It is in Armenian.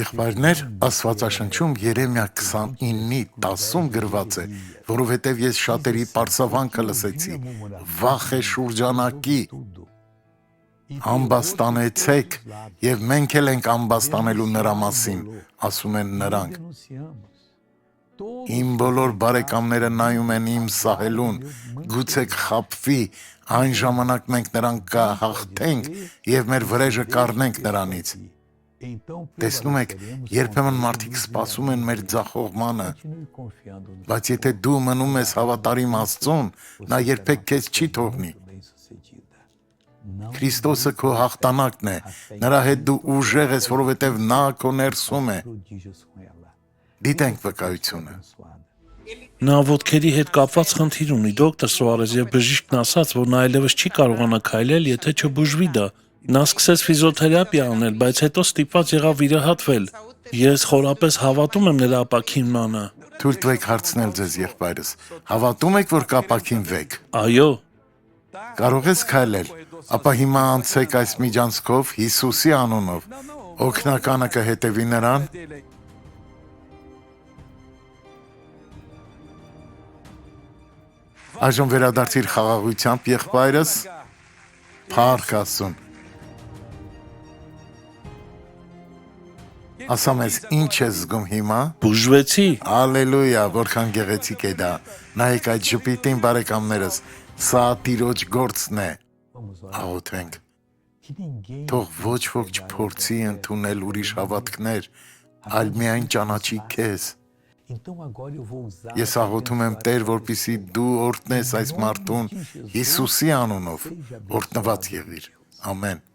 Եղբայրներ, Աստվածաշնչում Երեմիա 29:10 գրված է, որովհետև ես շատերի պարսավանքը լսեցի, վախ է շուրջանակի, ամբաստանեցեք, եւ մենք էլ ենք ամբաստանելու նրա մասին, ասում են նրանք։ Իմ բոլոր բարեկամները նայում են իմ սահելուն, գուցե կխաբվի, այն ժամանակ մենք նրան կհաղթենք եւ մեր վրեժը կառնենք նրանից։ Տեսնում եք, երբեմն մարդիկ սպասում են մեր ձախողմանը, բայց եթե դու մնում ես հավատարիմ Աստծուն, նա երբեք քեզ չի թողնի։ Քրիստոսը քո հաղթանակն է, նրա հետ դու ուժեղ ես, որովհետև նա քո ներսում է։ Դիտենք վկայությունը։ Նա ոտքերի հետ կապված խնդիր ունի, դոկտոր Սուարեզ, եւ բժիշկն ասաց, որ նա այլևս չի կարողանա քայլել, եթե չբուժվի դա։ Նա սկսեց ֆիզիոթերապիա անել, բայց հետո ստիպված եղավ վիրահատվել։ Ես խորապես հավատում եմ նրա ապաքինմանը։ Թույլ տվեք հարցնել ձեզ եղբայրս, հավատում եք, որ կապաքինվեք։ Այո, Կարող ես քայլել, ապա հիմա անցեք այս միջանցքով Հիսուսի անունով։ Օգնականը կհետևի նրան։ Այժմ վերադարձիր խաղաղությամբ եղբայրս։ Փառք Աստծուն։ Ասա մեզ, ինչ ես զգում հիմա։ բուժվեցի։ Ալելույա, որքան գեղեցիկ է դա։ Նայեք այդ ժպիտին, բարեկամներս, սա Տիրոջ գործն է։ Աղոթենք։ Թող ոչ ոք չփորձի ընդունել ուրիշ հավատքներ, այլ միայն ճանաչի քեզ։ Ես աղոթում եմ, Տեր, որպեսզի դու օրհնես այս մարդուն Հիսուսի անունով, օրհնված եղիր։ Ամեն։